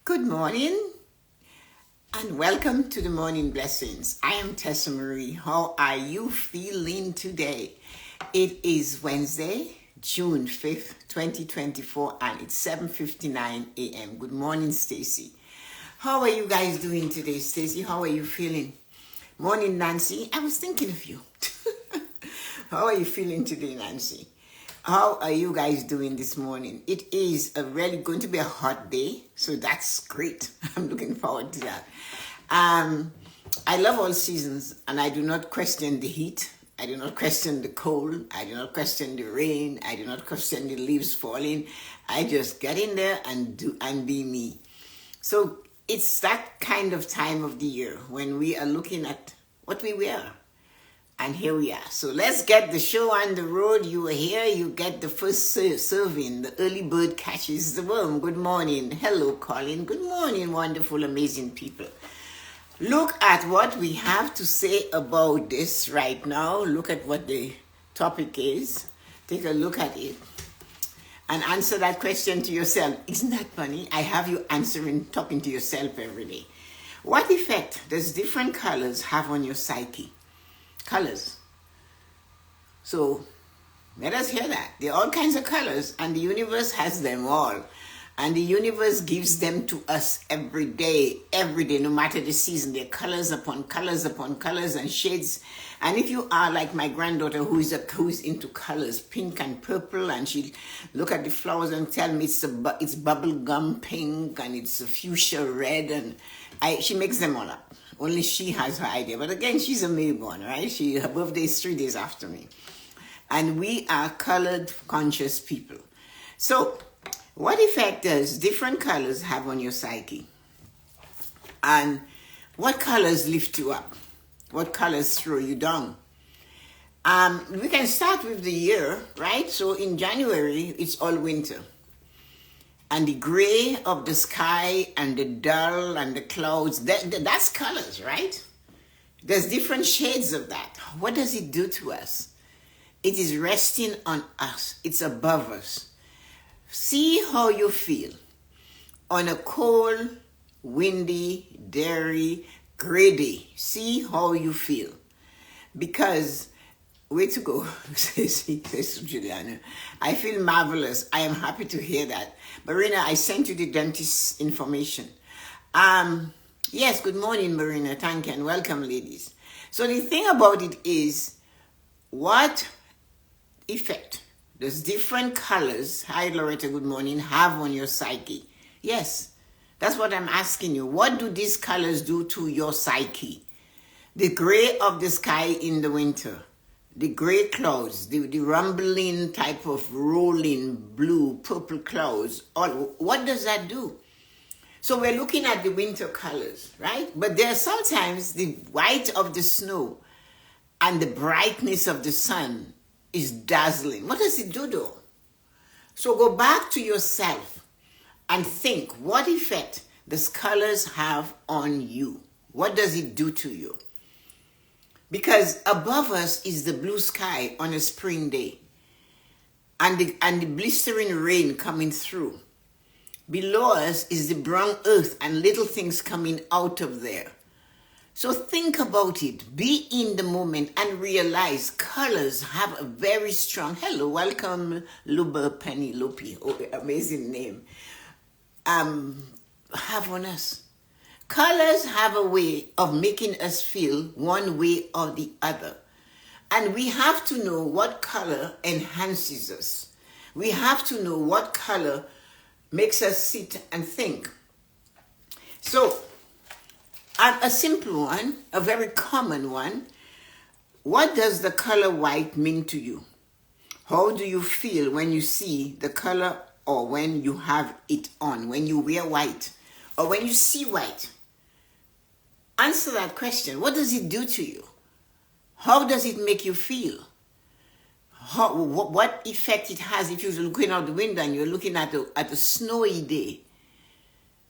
Good morning and welcome to the Morning Blessings. I am Tessa-Marie. How are you feeling today? It is Wednesday, June 5th, 2024 and it's 7:59 a.m. Good morning, Stacy. How are you guys doing today, Stacy? How are you feeling? Morning, Nancy. I was thinking of you. How are you feeling today, Nancy? How are you guys doing this morning? It is really going to be a hot day, so that's great. I'm looking forward to that. I love all seasons, and I do not question the heat. I do not question the cold. I do not question the rain. I do not question the leaves falling. I just get in there and do and be me. So it's that kind of time of the year when we are looking at what we wear. And here we are. So let's get the show on the road. You are here. You get the first serving. The early bird catches the worm. Good morning. Hello, Colin. Good morning, wonderful, amazing people. Look at what we have to say about this right now. Look at what the topic is. Take a look at it. And answer that question to yourself. Isn't that funny? I have you talking to yourself every day. What effect does different colors have on your psyche? Colors. So let us hear that. There are all kinds of colors and the universe has them all. And the universe gives them to us every day, no matter the season. There are colors upon colors upon colors and shades. And if you are like my granddaughter who is into colors, pink and purple, and she'll look at the flowers and tell me it's bubble gum pink and it's a fuchsia red, and she makes them all up. Only she has her idea. But again, she's a Mayborn, right? Her birthday is 3 days after me. And we are colored conscious people. So what effect does different colors have on your psyche? And what colors lift you up? What colors throw you down? We can start with the year, right? So in January, it's all winter. And the gray of the sky and the dull and the clouds, that's colors, right? There's different shades of that. What does it do to us? It is resting on us. It's above us. See how you feel on a cold, windy, dreary, gray day. See how you feel. Because, way to go, says Juliana. I feel marvelous. I am happy to hear that. Marina, I sent you the dentist's information. Yes, good morning, Marina. Thank you and welcome, ladies. So the thing about it is, what effect does different colors, hi Loretta, good morning, have on your psyche? Yes, that's what I'm asking you. What do these colors do to your psyche? The gray of the sky in the winter, the gray clouds, the rumbling type of rolling blue, purple clouds, what does that do? So we're looking at the winter colors, right? But there are sometimes the white of the snow and the brightness of the sun is dazzling. What does it do though? So go back to yourself and think, what effect does colors have on you? What does it do to you? Because above us is the blue sky on a spring day and the blistering rain coming through. Below us is the brown earth and little things coming out of there. So think about it. Be in the moment and realize colors have a very strong, hello, welcome, Luba Penny Lopi, amazing name, have on us. Colors have a way of making us feel one way or the other. And we have to know what color enhances us. We have to know what color makes us sit and think. So, a simple one, a very common one. What does the color white mean to you? How do you feel when you see the color or when you have it on, when you wear white or when you see white? Answer that question. What does it do to you? How does it make you feel? What effect it has if you're looking out the window and you're looking at a snowy day?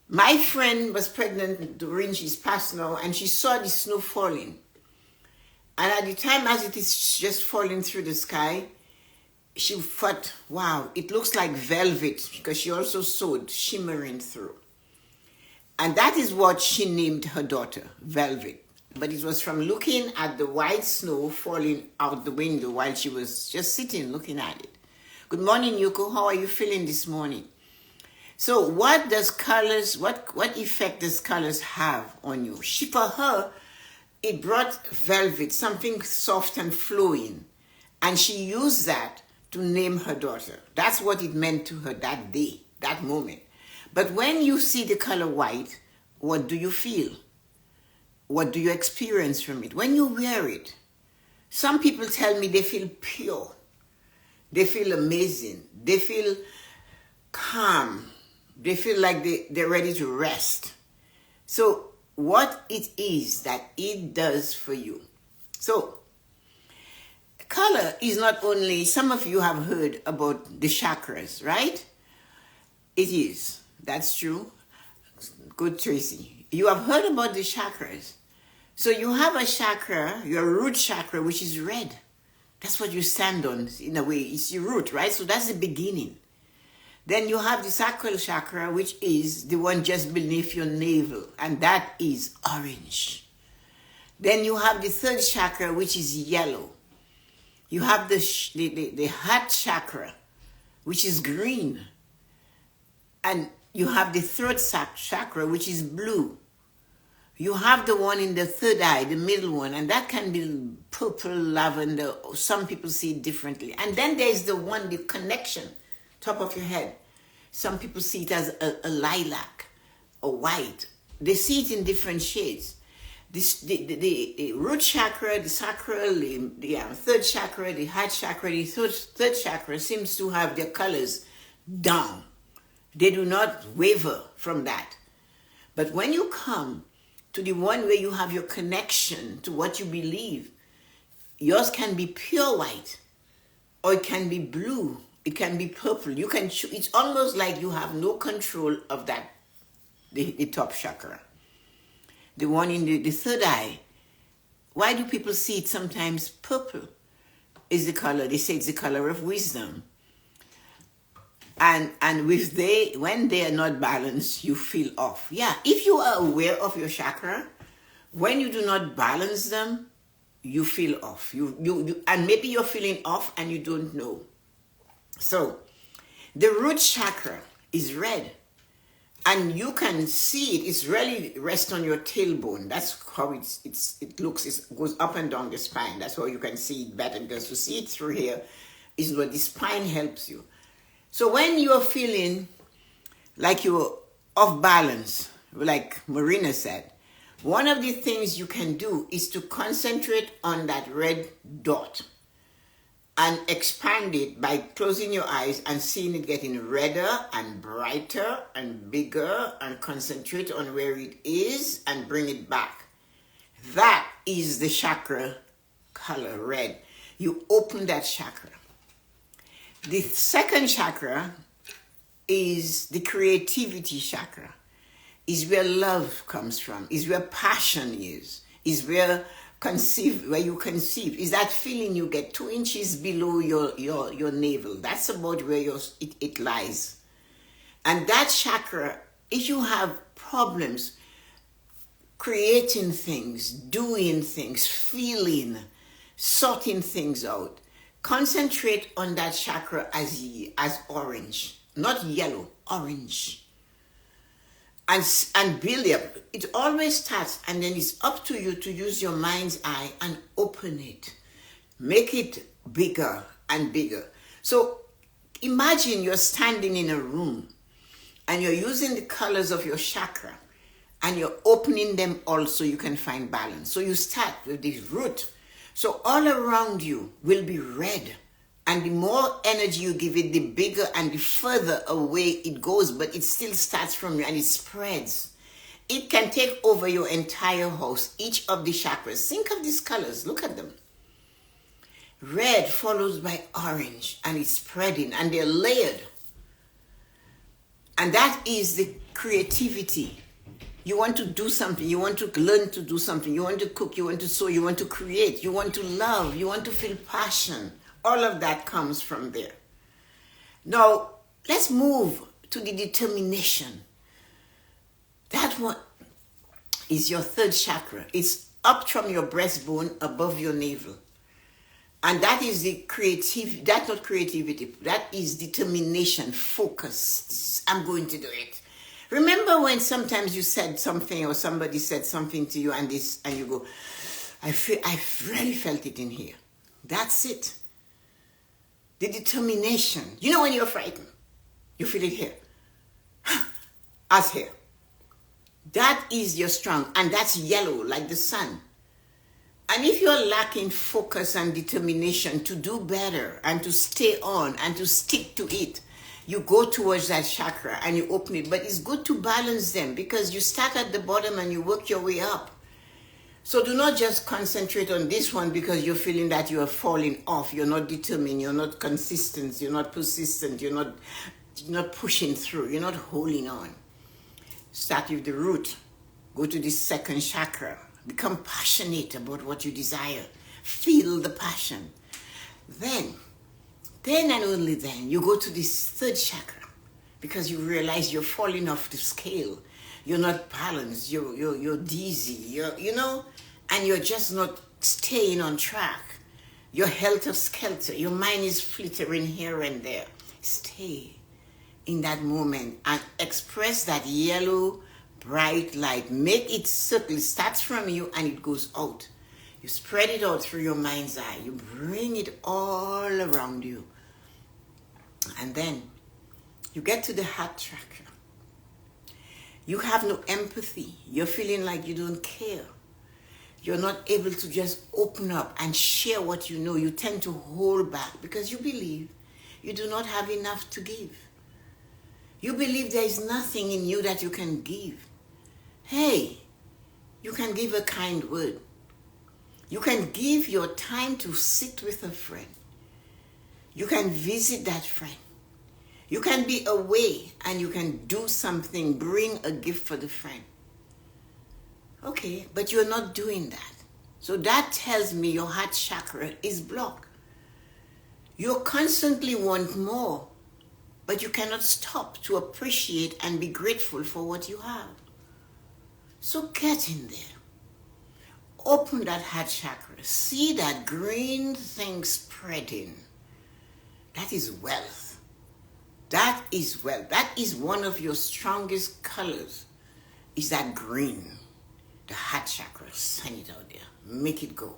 My friend was pregnant during she's passed now, and she saw the snow falling. And at the time as it is just falling through the sky, she thought, wow, it looks like velvet, because she also sewed shimmering through. And that is what she named her daughter, Velvet. But it was from looking at the white snow falling out the window while she was just sitting looking at it. Good morning, Yuko. How are you feeling this morning? So what does colors, what effect does colors have on you? For her, it brought velvet, something soft and flowing. And she used that to name her daughter. That's what it meant to her that day, that moment. But when you see the color white, what do you feel? What do you experience from it? When you wear it, some people tell me they feel pure. They feel amazing. They feel calm. They feel like they're ready to rest. So what it is that it does for you. So color is not only, some of you have heard about the chakras, right? It is. That's true. Good, Tracy. You have heard about the chakras. So you have a chakra, your root chakra, which is red. That's what you stand on, in a way. It's your root, right? So that's the beginning. Then you have the sacral chakra, which is the one just beneath your navel, and that is orange. Then you have the third chakra, which is yellow. You have the heart chakra, which is green. And you have the throat chakra, which is blue. You have the one in the third eye, the middle one, and that can be purple, lavender. Some people see it differently. And then there's the one, the connection, top of your head. Some people see it as a lilac, a white. They see it in different shades. The root chakra, the sacral, the third chakra, the heart chakra, the third chakra seems to have their colors down. They do not waver from that. But when you come to the one where you have your connection to what you believe, yours can be pure white, or it can be blue, it can be purple. You can it's almost like you have no control of that, the top chakra. The one in the third eye. Why do people see it sometimes purple? Is the color, they say it's the color of wisdom. And when they are not balanced, you feel off. Yeah, if you are aware of your chakra, when you do not balance them, you feel off. And maybe you're feeling off and you don't know. So the root chakra is red, and you can see it. It's really rests on your tailbone. That's how it looks. It goes up and down the spine. That's how you can see it better, because to see it through here is what the spine helps you. So when you're feeling like you're off balance, like Marina said, one of the things you can do is to concentrate on that red dot and expand it by closing your eyes and seeing it getting redder and brighter and bigger, and concentrate on where it is and bring it back. That is the chakra color, red. You open that chakra. The second chakra is the creativity chakra. Is where love comes from. Is where passion is where you conceive. Is that feeling you get 2 inches below your navel. That's about where it lies. And that chakra, if you have problems creating things, doing things, feeling, sorting things out, concentrate on that chakra as orange, not yellow, orange. And build up. It always starts, and then it's up to you to use your mind's eye and open it. Make it bigger and bigger. So imagine you're standing in a room and you're using the colors of your chakra and you're opening them all so you can find balance. So you start with this root. So all around you will be red. And the more energy you give it, the bigger and the further away it goes, but it still starts from you and it spreads. It can take over your entire house, each of the chakras. Think of these colors, look at them. Red follows by orange, and it's spreading, and they're layered. And that is the creativity. You want to do something, you want to learn to do something, you want to cook, you want to sew, you want to create, you want to love, you want to feel passion. All of that comes from there. Now, let's move to the determination. That That one is your third chakra. It's up from your breastbone above your navel. And that is the creative, that's not creativity, that is determination, focus. I'm going to do it. Remember when sometimes you said something or somebody said something to you and you go, I've really felt it in here. That's it. The determination. You know when you're frightened, you feel it here. As here. That is your strong, and that's yellow like the sun. And if you're lacking focus and determination to do better and to stay on and to stick to it, you go towards that chakra and you open it. But it's good to balance them because you start at the bottom and you work your way up. So do not just concentrate on this one because you're feeling that you are falling off. You're not determined. You're not consistent. You're not persistent. You're not pushing through. You're not holding on. Start with the root. Go to the second chakra. Become passionate about what you desire. Feel the passion. Then and only then, you go to this third chakra because you realize you're falling off the scale. You're not balanced. You're dizzy. And you're just not staying on track. You're helter-skelter. Your mind is flittering here and there. Stay in that moment and express that yellow, bright light. Make it circle. It starts from you and it goes out. You spread it out through your mind's eye. You bring it all around you. And then you get to the heart chakra. You have no empathy. You're feeling like you don't care. You're not able to just open up and share what you know. You tend to hold back because you believe you do not have enough to give. You believe there is nothing in you that you can give. Hey, you can give a kind word. You can give your time to sit with a friend. You can visit that friend. You can be away and you can do something, bring a gift for the friend. Okay, but you're not doing that. So that tells me your heart chakra is blocked. You constantly want more, but you cannot stop to appreciate and be grateful for what you have. So get in there. Open that heart chakra. See that green thing spreading. That is wealth. That is wealth. That is one of your strongest colors. Is that green. The heart chakra. Send it out there. Make it go.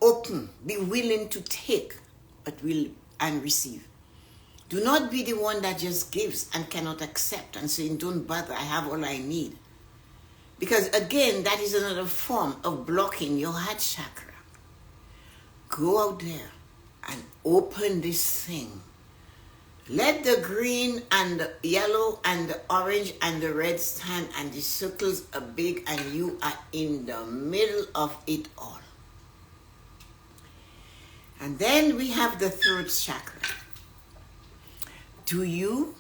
Open. Be willing to take, but will and receive. Do not be the one that just gives and cannot accept and saying, don't bother, I have all I need. Because again, that is another form of blocking your heart chakra. Go out there and open this thing. Let the green and the yellow and the orange and the red stand and the circles are big and you are in the middle of it all. And then we have the third chakra. Do you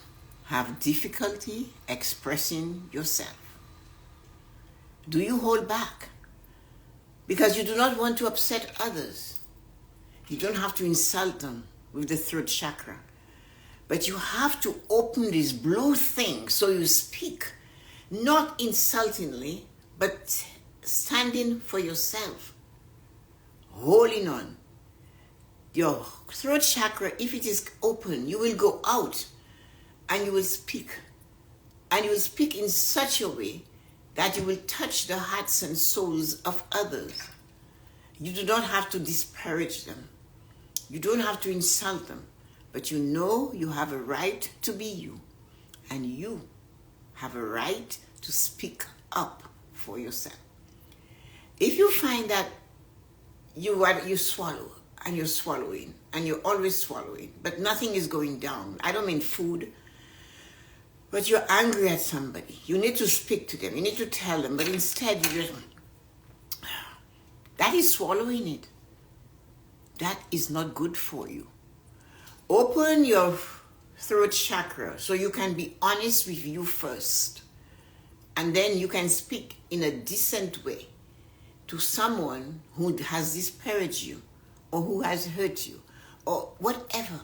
have difficulty expressing yourself? Do you hold back? Because you do not want to upset others. You don't have to insult them with the third chakra. But you have to open this blue thing so you speak, not insultingly, but standing for yourself, holding on. Your throat chakra, if it is open, you will go out and you will speak. And you will speak in such a way that you will touch the hearts and souls of others. You do not have to disparage them. You don't have to insult them. But you know you have a right to be you. And you have a right to speak up for yourself. If you find that you swallow and you're swallowing and you're always swallowing, but nothing is going down. I don't mean food, but you're angry at somebody. You need to speak to them. You need to tell them, but instead you just, that is swallowing it. That is not good for you. Open your throat chakra so you can be honest with you first. And then you can speak in a decent way to someone who has disparaged you or who has hurt you or whatever.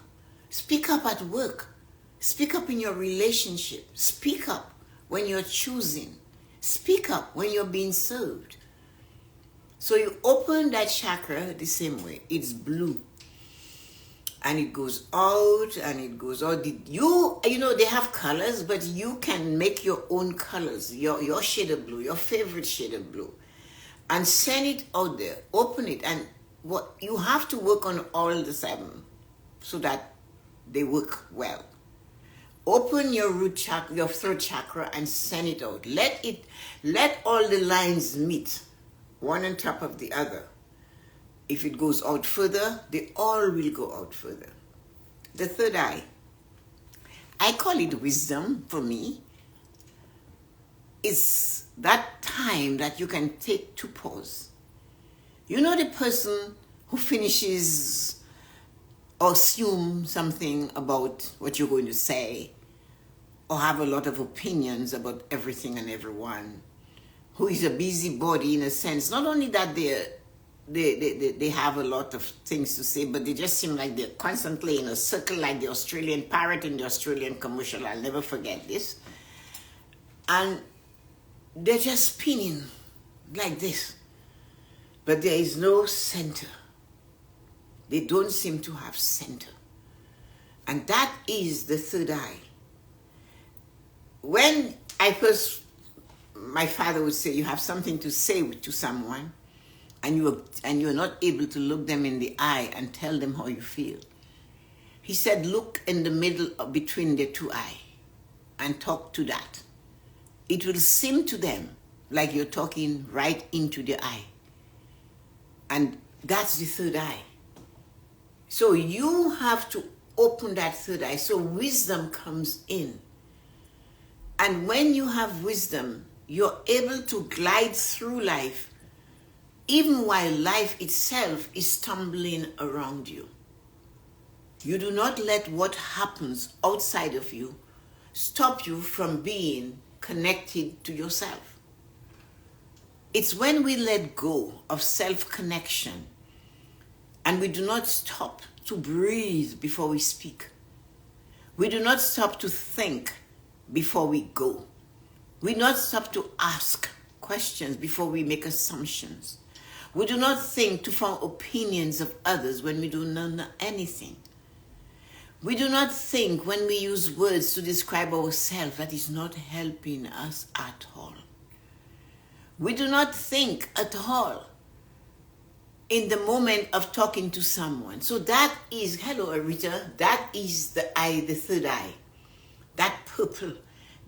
Speak up at work. Speak up in your relationship. Speak up when you're choosing. Speak up when you're being served. So you open that chakra the same way. It's blue. And it goes out and it goes out. You know, they have colors, but you can make your own colors, your shade of blue, your favorite shade of blue, and send it out there. Open it, and what you have to work on all the 7 so that they work well. Open your root chakra, your throat chakra, and send it out. Let all the lines meet, one on top of the other. If it goes out further, they all will go out further. The third eye, I call it wisdom for me. It's that time that you can take to pause. You know, the person who finishes or assume something about what you're going to say, or have a lot of opinions about everything and everyone, who is a busybody in a sense. Not only that they have a lot of things to say, but they just seem like they're constantly in a circle, like the Australian parrot in the Australian commercial. I'll never forget this. And they're just spinning like this. But there is no center. They don't seem to have center. And that is the third eye. When my father would say, you have something to say to someone, and you're not able to look them in the eye and tell them how you feel. He said, look in the middle between the 2 eyes and talk to that. It will seem to them like you're talking right into the eye. And that's the third eye. So you have to open that third eye so wisdom comes in. And when you have wisdom, you're able to glide through life even while life itself is stumbling around you. You do not let what happens outside of you stop you from being connected to yourself. It's when we let go of self-connection and we do not stop to breathe before we speak. We do not stop to think before we go. We do not stop to ask questions before we make assumptions. We do not think to form opinions of others when we do not know anything. We do not think when we use words to describe ourselves that is not helping us at all. We do not think at all in the moment of talking to someone. So that is, hello Arita, that is the eye, the third eye. That purple,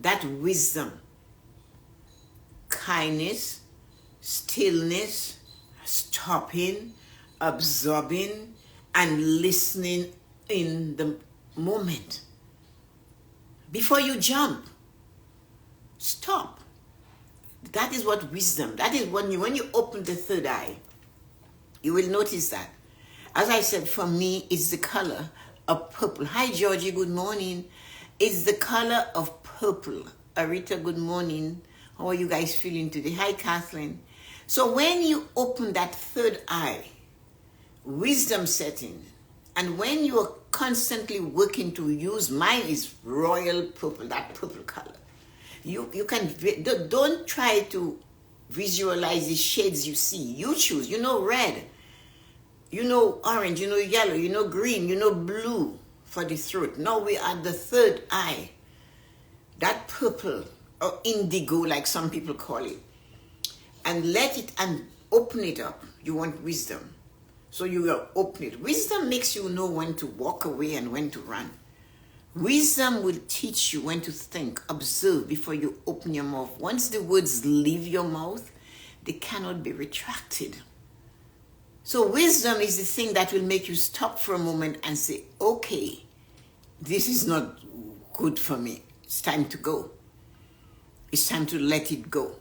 that wisdom, kindness, stillness, stopping, absorbing, and listening in the moment. Before you jump, stop. That is what wisdom, that is when you open the third eye, you will notice that. As I said, for me, it's the color of purple. Hi, Georgie, good morning. It's the color of purple. Arita, good morning. How are you guys feeling today? Hi, Kathleen. So when you open that third eye, wisdom setting, and when you are constantly working to use, mine is royal purple, that purple color. You can, don't try to visualize the shades you see. You choose, you know red, you know orange, you know yellow, you know green, you know blue for the throat. Now we are the third eye, that purple or indigo like some people call it. And let it and open it up. You want wisdom. So you will open it. Wisdom makes you know when to walk away and when to run. Wisdom will teach you when to think, observe before you open your mouth. Once the words leave your mouth, they cannot be retracted. So wisdom is the thing that will make you stop for a moment and say, okay, this is not good for me. It's time to go. It's time to let it go.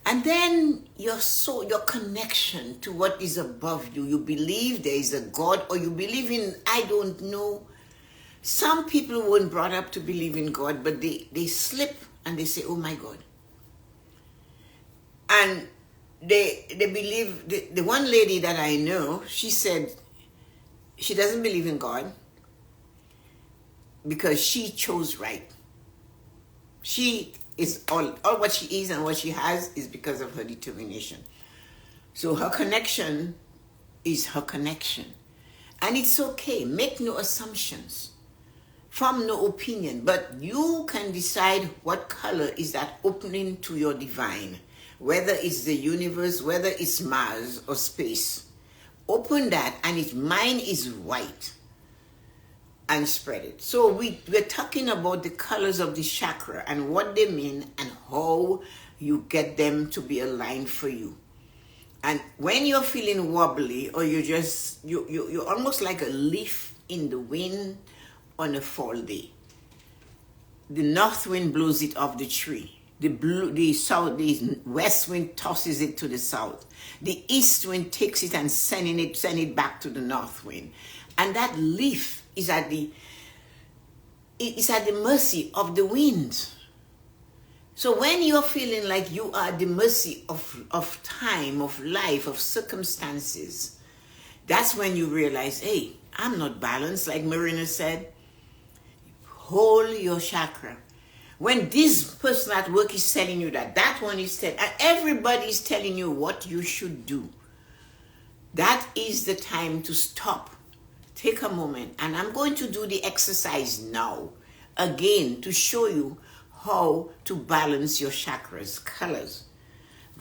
And then your soul, your connection to what is above you. You believe there is a God, or you believe in, I don't know. Some people weren't brought up to believe in God, but they slip and they say, oh my God. And they believe, the one lady that I know, she said she doesn't believe in God because she chose right. She It's all what she is and what she has is because of her determination. So her connection is her connection. And it's okay. Make no assumptions. Form no opinion. But you can decide what color is that opening to your divine. Whether it's the universe, whether it's Mars or space. Open that, and mine is white. And spread it. So we're talking about the colors of the chakra and what they mean and how you get them to be aligned for you. And when you're feeling wobbly, or you're almost like a leaf in the wind on a fall day. The north wind blows it off the tree. The west wind tosses it to the south. The east wind takes it and send it back to the north wind. And that leaf is at the mercy of the wind. So when you're feeling like you are at the mercy of time, of life, of circumstances, that's when you realize, hey, I'm not balanced, like Marina said. Hold your chakra. When this person at work is telling you that one is telling, and everybody is telling you what you should do, that is the time to stop. Take a moment, and I'm going to do the exercise now, again, to show you how to balance your chakras, colors.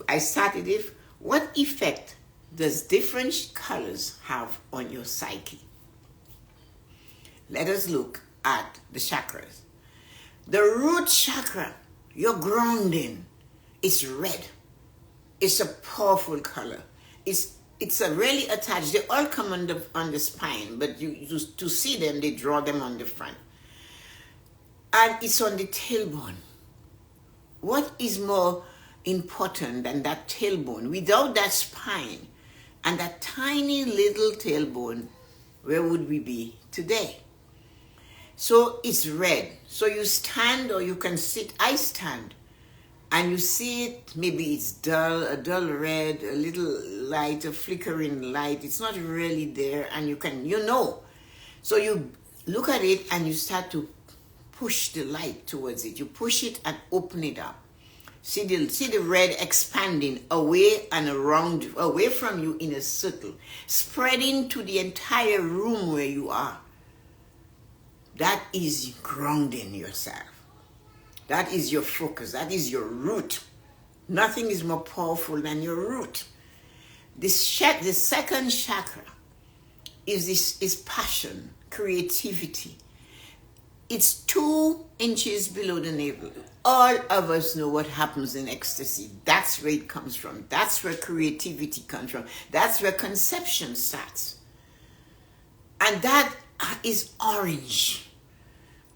I started with, what effect does different colors have on your psyche? Let us look at the chakras. The root chakra, your grounding, is red. It's a powerful color. It's a really attached. They all come on the spine, but to see them, they draw them on the front. And it's on the tailbone. What is more important than that tailbone? Without that spine and that tiny little tailbone, where would we be today? So it's red. So you stand or you can sit. I stand. And you see it, maybe it's a dull red, a little light, a flickering light. It's not really there, and you know. So you look at it and you start to push the light towards it. You push it and open it up. See the red expanding away and around, away from you in a circle, spreading to the entire room where you are. That is grounding yourself. That is your focus. That is your root. Nothing is more powerful than your root. The second chakra is passion, creativity. It's 2 inches below the navel. All of us know what happens in ecstasy. That's where it comes from. That's where creativity comes from. That's where conception starts. And that is orange.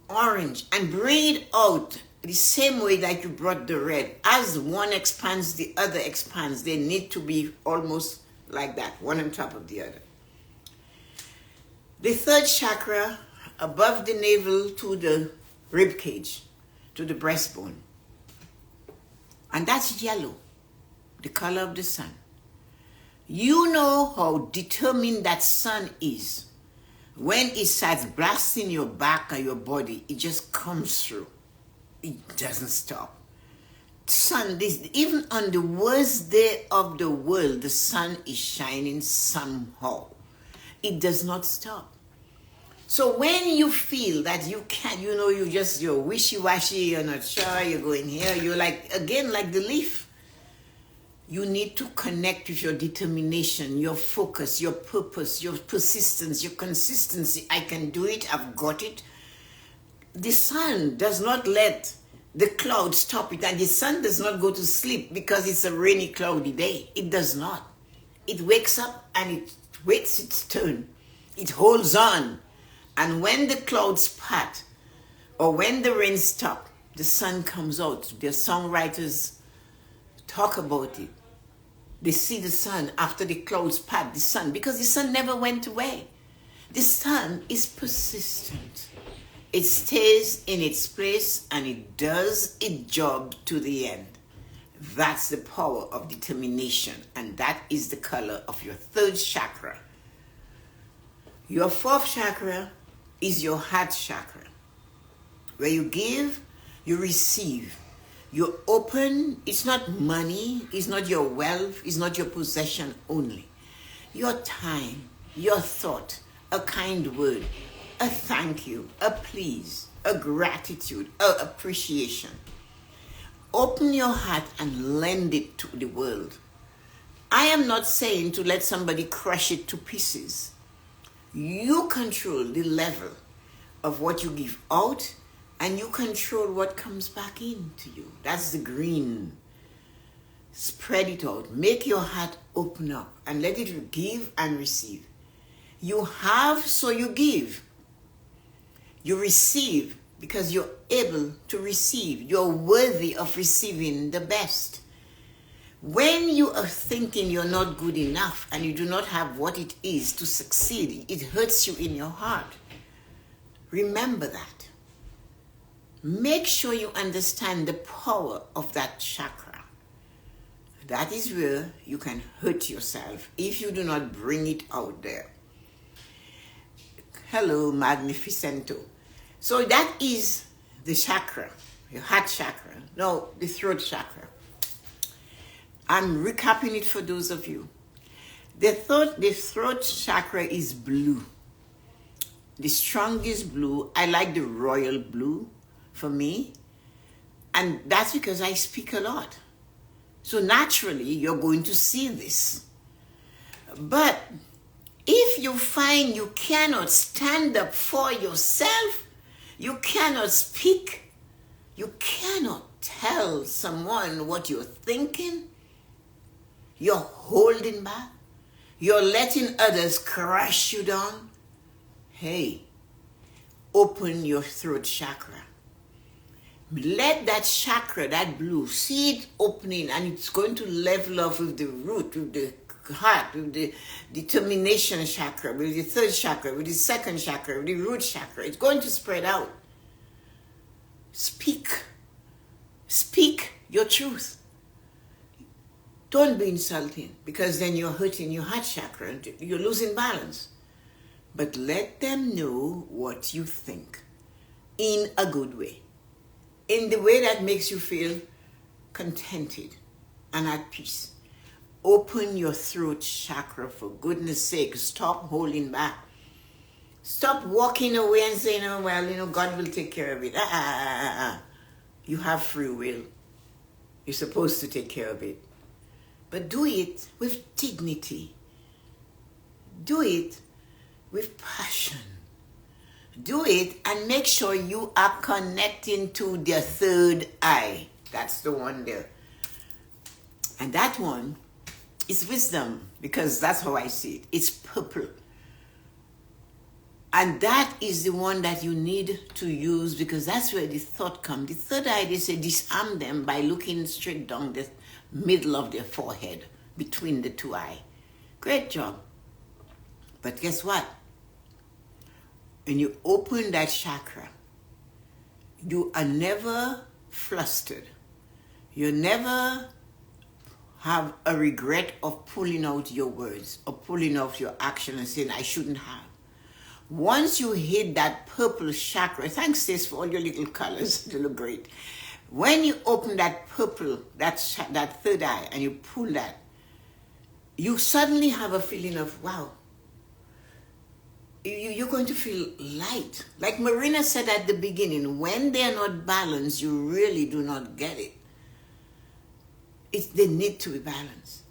Orange. And bring it out the same way like you brought the red. As one expands, the other expands. They need to be almost like that, one on top of the other. The third chakra, above the navel to the rib cage, to the breastbone. And that's yellow, the color of the sun. You know how determined that sun is. When it starts blasting your back or your body, it just comes through. It doesn't stop. Sun, even on the worst day of the world, the sun is shining somehow. It does not stop. So when you feel that you can't, you're wishy-washy, you're not sure, you're going here, you're like the leaf. You need to connect with your determination, your focus, your purpose, your persistence, your consistency. I can do it, I've got it. The sun does not let the clouds stop it, and the sun does not go to sleep because it's a rainy, cloudy day. It does not. It wakes up and it waits its turn. It holds on. And when the clouds part, or when the rain stops, the sun comes out. The songwriters talk about it. They see the sun after the clouds part, the sun, because the sun never went away. The sun is persistent. It stays in its place and it does its job to the end. That's the power of determination, and that is the color of your third chakra. Your fourth chakra is your heart chakra. Where you give, you receive. You open, it's not money, it's not your wealth, it's not your possession only. Your time, your thought, a kind word, a thank you, a please, a gratitude, a appreciation. Open your heart and lend it to the world. I am not saying to let somebody crush it to pieces. You control the level of what you give out, and you control what comes back into you. That's the green. Spread it out. Make your heart open up and let it give and receive. You have, so you give. You receive because you're able to receive. You're worthy of receiving the best. When you are thinking you're not good enough and you do not have what it is to succeed, it hurts you in your heart. Remember that. Make sure you understand the power of that chakra. That is where you can hurt yourself if you do not bring it out there. Hello, Magnificento. So that is the chakra, your heart chakra. No, the throat chakra. I'm recapping it for those of you. The throat chakra is blue. The strongest blue. I like the royal blue for me. And that's because I speak a lot. So naturally, you're going to see this. But if you find you cannot stand up for yourself, you cannot speak, you cannot tell someone what you're thinking, you're holding back, you're letting others crush you down, hey, open your throat chakra. Let that chakra, that blue, see it opening, and it's going to level off with the root, with the heart, with the determination chakra, with the third chakra, with the second chakra, with the root chakra. It's going to spread out. Speak. Speak your truth. Don't be insulting, because then you're hurting your heart chakra and you're losing balance. But let them know what you think in a good way, in the way that makes you feel contented and at peace. Open your throat chakra, for goodness sake. Stop holding back. Stop walking away and saying, oh, well, God will take care of it. You have free will. You're supposed to take care of it. But do it with dignity. Do it with passion. Do it and make sure you are connecting to the third eye. That's the one there. And that one is wisdom, because that's how I see it. It's purple. And that is the one that you need to use, because that's where the thought comes. The third eye, they say, disarm them by looking straight down the middle of their forehead, between the two eyes. Great job. But guess what? When you open that chakra, you are never flustered. You never have a regret of pulling out your words or pulling out your action and saying, I shouldn't have. Once you hit that purple chakra, thanks Tess for all your little colors, they look great. When you open that purple, that third eye, and you pull that, you suddenly have a feeling of, wow, you're going to feel light. Like Marina said at the beginning, when they're not balanced, you really do not get it. They need to be balanced.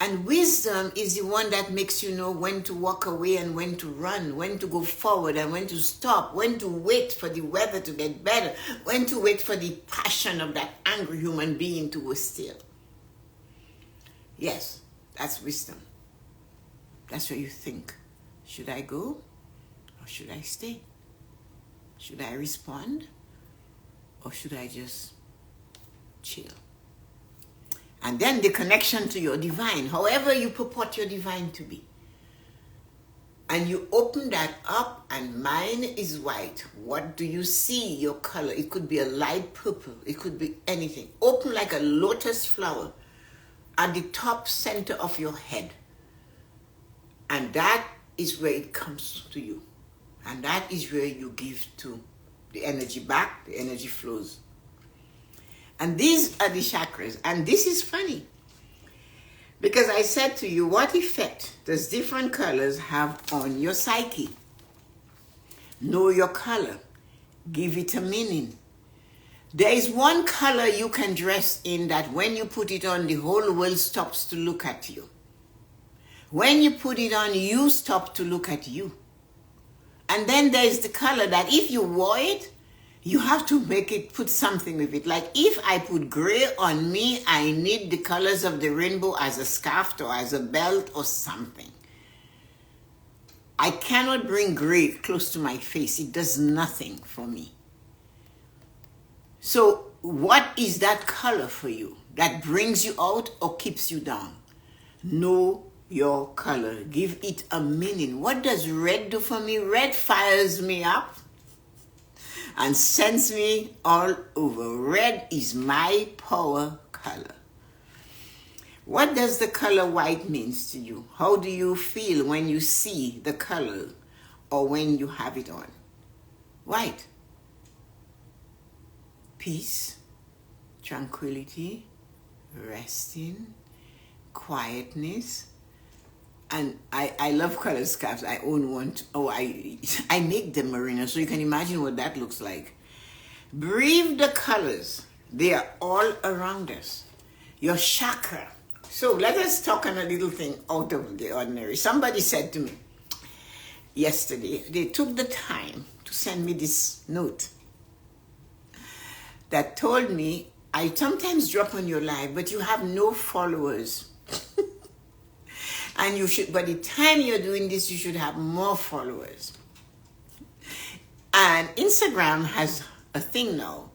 And wisdom is the one that makes you know when to walk away and when to run, when to go forward and when to stop, when to wait for the weather to get better, when to wait for the passion of that angry human being to go still. Yes, that's wisdom. That's what you think. Should I go or should I stay? Should I respond or should I just chill? And then the connection to your divine, however you purport your divine to be. And you open that up, and mine is white. What do you see? Your color. It could be a light purple. It could be anything. Open like a lotus flower at the top center of your head. And that is where it comes to you. And that is where you give to the energy back. The energy flows. And these are the chakras. And this is funny. Because I said to you, what effect does different colors have on your psyche? Know your color. Give it a meaning. There is one color you can dress in that when you put it on, the whole world stops to look at you. When you put it on, you stop to look at you. And then there's the color that if you wore it, you have to put something with it. Like if I put gray on me, I need the colors of the rainbow as a scarf or as a belt or something. I cannot bring gray close to my face. It does nothing for me. So what is that color for you that brings you out or keeps you down? Know your color. Give it a meaning. What does red do for me? Red fires me up and sends me all over. Red is my power color. What does the color white means to you? How do you feel when you see the color or when you have it on? White. Peace, tranquility, resting, quietness. And I love color scarves. I own one. I make them, Marina, so you can imagine what that looks like. Breathe the colors. They are all around us. Your chakra. So let us talk on a little thing out of the ordinary. Somebody said to me yesterday, they took the time to send me this note that told me, I sometimes drop on your live, but you have no followers. And you should, by the time you're doing this, you should have more followers. And Instagram has a thing now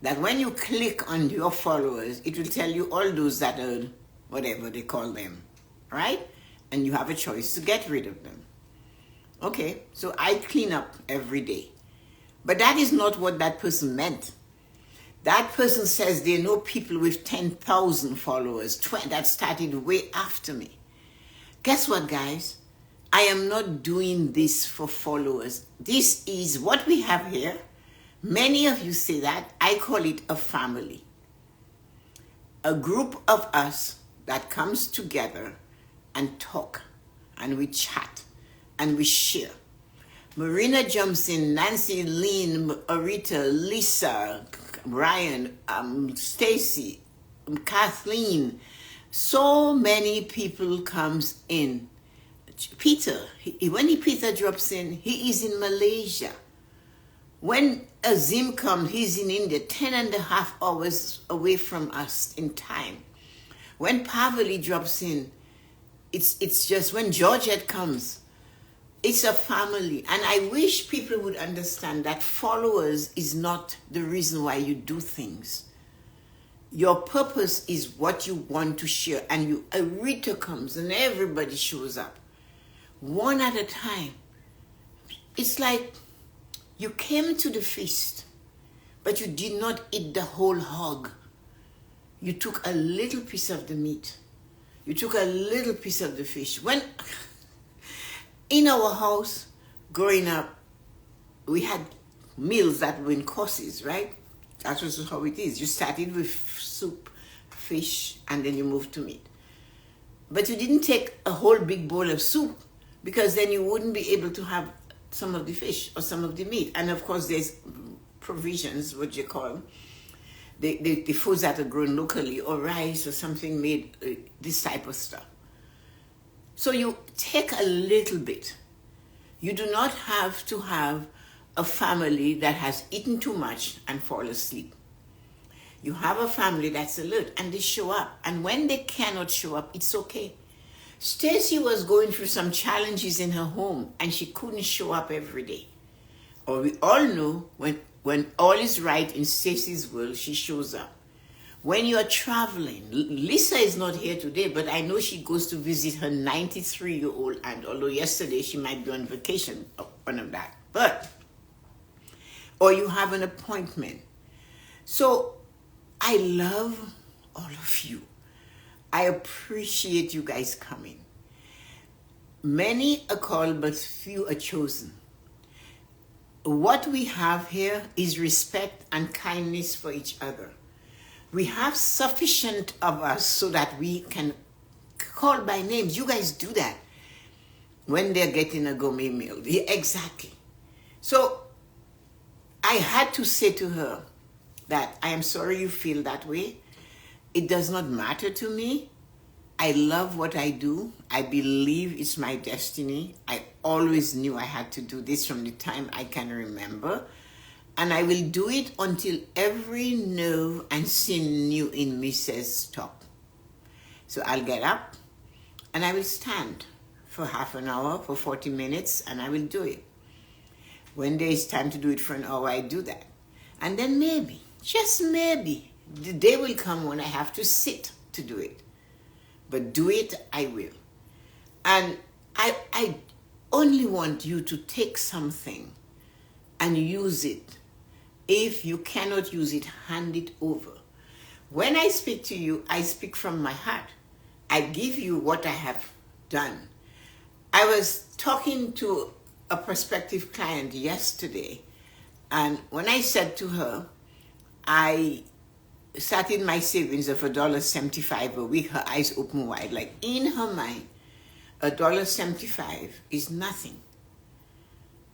that when you click on your followers, it will tell you all those that are whatever they call them, right? And you have a choice to get rid of them. Okay, so I clean up every day. But that is not what that person meant. That person says they know people with 10,000 followers that started way after me. Guess what, guys? I am not doing this for followers. This is what we have here. Many of you say that. I call it a family. A group of us that comes together and talk, and we chat, and we share. Marina jumps in, Nancy, Lynn, Arita, Lisa, Brian, Stacy, Kathleen. So many people comes in. Peter, when Peter drops in, he is in Malaysia. When Azim comes, he's in India, 10.5 hours away from us in time. When Pavali drops in, it's just when Georgette comes, it's a family. And I wish people would understand that followers is not the reason why you do things. Your purpose is what you want to share. And Rita comes and everybody shows up. One at a time. It's like you came to the feast, but you did not eat the whole hog. You took a little piece of the meat. You took a little piece of the fish. When in our house, growing up, we had meals that were in courses, right? That was how it is. You started with soup, fish, and then you moved to meat. But you didn't take a whole big bowl of soup because then you wouldn't be able to have some of the fish or some of the meat. And of course, there's provisions, what you call the foods that are grown locally, or rice or something made, this type of stuff. So you take a little bit. You do not have to have a family that has eaten too much and fall asleep. You have a family that's alert and they show up. And when they cannot show up, it's okay. Stacy was going through some challenges in her home and she couldn't show up every day. Or we all know when all is right in Stacy's world, she shows up. When you are traveling, Lisa is not here today, but I know she goes to visit her 93-year-old aunt, although yesterday she might be on vacation, one of that. Or you have an appointment. So I love all of you. I appreciate you guys coming. Many are called, but few are chosen. What we have here is respect and kindness for each other. We have sufficient of us so that we can call by names. You guys do that when they're getting a gourmet meal. Yeah, exactly. So I had to say to her that I am sorry you feel that way. It does not matter to me. I love what I do. I believe it's my destiny. I always knew I had to do this from the time I can remember. And I will do it until every nerve and sinew in me says stop. So I'll get up and I will stand for half an hour, for 40 minutes, and I will do it. When there is time to do it for an hour, I do that. And then maybe, just maybe, the day will come when I have to sit to do it. But do it, I will. And I only want you to take something and use it. If you cannot use it, hand it over. When I speak to you, I speak from my heart. I give you what I have done. I was talking to a prospective client yesterday, and when I said to her, I sat in my savings of $1.75 a week, her eyes open wide, like in her mind, $1.75 is nothing.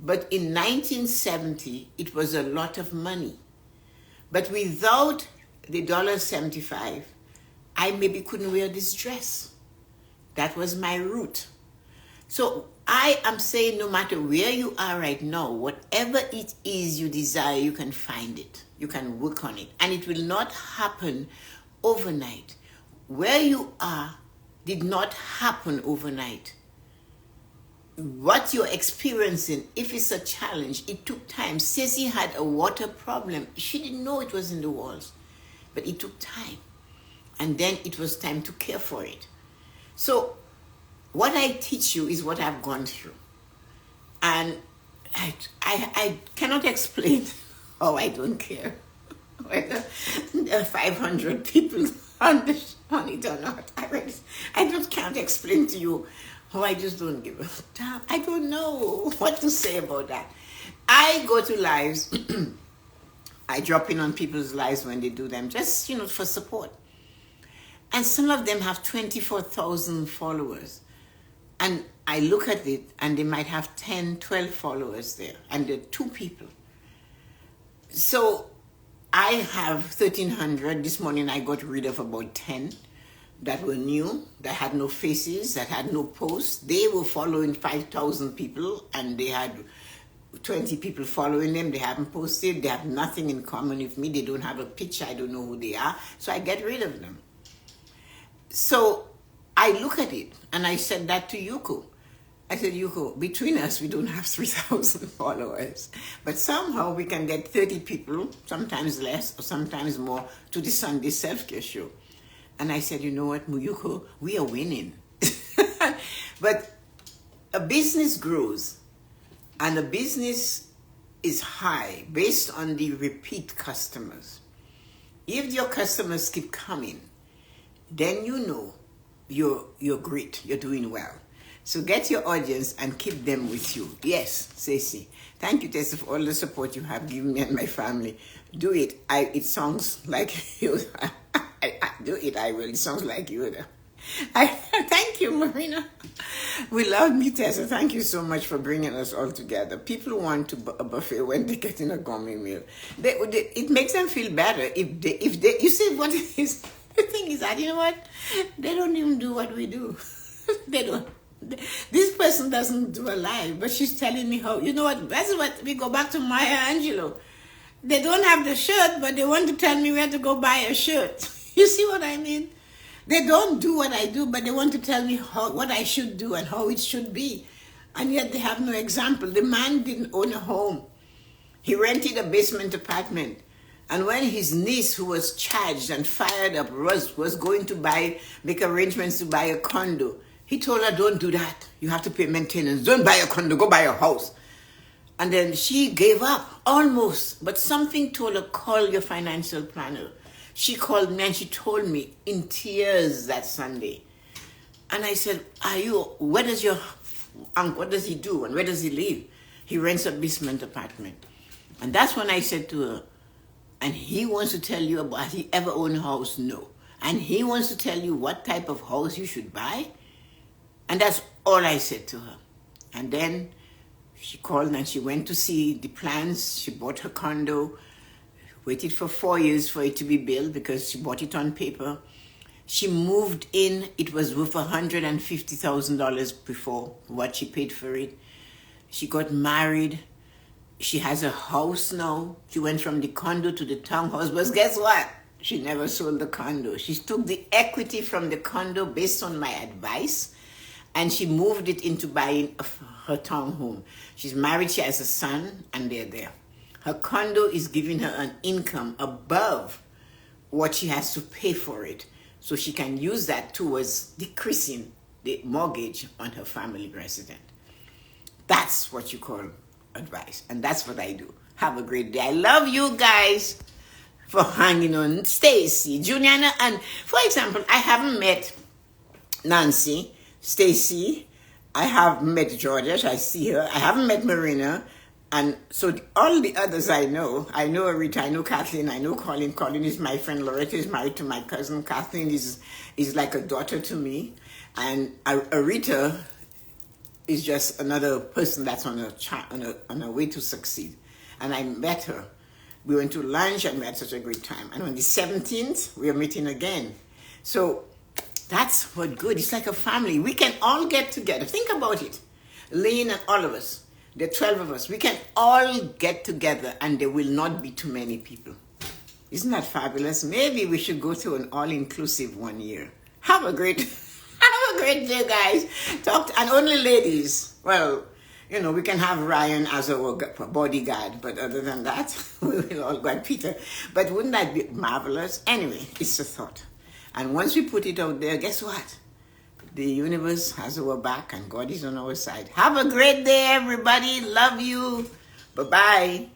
But in 1970, it was a lot of money. But without the $1.75, I maybe couldn't wear this dress. That was my root. So I am saying no matter where you are right now, whatever it is you desire, you can find it. You can work on it. And it will not happen overnight. Where you are did not happen overnight. What you're experiencing, if it's a challenge, it took time. Ceci had a water problem. She didn't know it was in the walls, but it took time. And then it was time to care for it. So what I teach you is what I've gone through. And I cannot explain how I don't care whether there are 500 people on it or not. I just can't explain to you how I just don't give a damn. I don't know what to say about that. I go to lives. I drop in on people's lives when they do them, just, for support. And some of them have 24,000 followers. And I look at it, and they might have 10, 12 followers there, and they're 2 people. So I have 1,300. This morning I got rid of about 10 that were new, that had no faces, that had no posts. They were following 5,000 people, and they had 20 people following them. They haven't posted. They have nothing in common with me. They don't have a picture. I don't know who they are. So I get rid of them. So I look at it, and I said that to Yuko. I said, Yuko, between us, we don't have 3,000 followers. But somehow we can get 30 people, sometimes less or sometimes more, to the Sunday self-care show. And I said, you know what, Muyuko, we are winning. But a business grows, and a business is high based on the repeat customers. If your customers keep coming, then you know you're great, you're doing well. So get your audience and keep them with you. Yes, Ceci. Thank you, Tessa, for all the support you have given me and my family. Do it. It sounds like you. Do it, I will. It sounds like you. Thank you, Marina. We love you, Tessa. Thank you so much for bringing us all together. People want a buffet when they get in a gourmet meal. It makes them feel better if they. You see what it is. The thing is that, you know what? They don't even do what we do. They don't. This person doesn't do a live, but she's telling me how. You know what? That's what we go back to Maya Angelou. They don't have the shirt, but they want to tell me where to go buy a shirt. You see what I mean? They don't do what I do, but they want to tell me what I should do and how it should be. And yet they have no example. The man didn't own a home. He rented a basement apartment. And when his niece, who was charged and fired up, was going to make arrangements to buy a condo, he told her, don't do that. You have to pay maintenance. Don't buy a condo, go buy a house. And then she gave up, almost. But something told her, call your financial planner. She called me and she told me in tears that Sunday. And I said, where does your uncle, what does he do and where does he live? He rents a basement apartment. And that's when I said to her, And he wants to tell you about, he ever owned a house? No. And he wants to tell you what type of house you should buy? And that's all I said to her. And then she called and she went to see the plans. She bought her condo, waited for 4 years for it to be built because she bought it on paper. She moved in. It was worth $150,000 before what she paid for it. She got married. She has a house now. She went from the condo to the townhouse. But guess what? She never sold the condo. She took the equity from the condo based on my advice, and she moved it into buying her townhome. She's married. She has a son, and they're there. Her condo is giving her an income above what she has to pay for it, so she can use that towards decreasing the mortgage on her family resident. That's what you call advice, and that's what I do. Have a great day. I love you guys for hanging on. Stacy, Juliana, and for example, I haven't met Nancy, Stacy. I have met Georgia. I see her. I haven't met Marina, and so all the others I know Rita, I know Kathleen, I know Colin. Colin is my friend. Loretta is married to my cousin. Kathleen is like a daughter to me, and Rita is just another person that's on a way to succeed. And I met her. We went to lunch and we had such a great time. And on the 17th, we are meeting again. So that's what good. It's like a family. We can all get together. Think about it. Lynn and all of us. There are 12 of us. We can all get together and there will not be too many people. Isn't that fabulous? Maybe we should go to an all-inclusive one year. Have a great day, guys. And only ladies. Well, we can have Ryan as our bodyguard, but other than that, we will all go at Peter. But wouldn't that be marvelous? Anyway, it's a thought. And once we put it out there, guess what? The universe has our back and God is on our side. Have a great day, everybody. Love you. Bye-bye.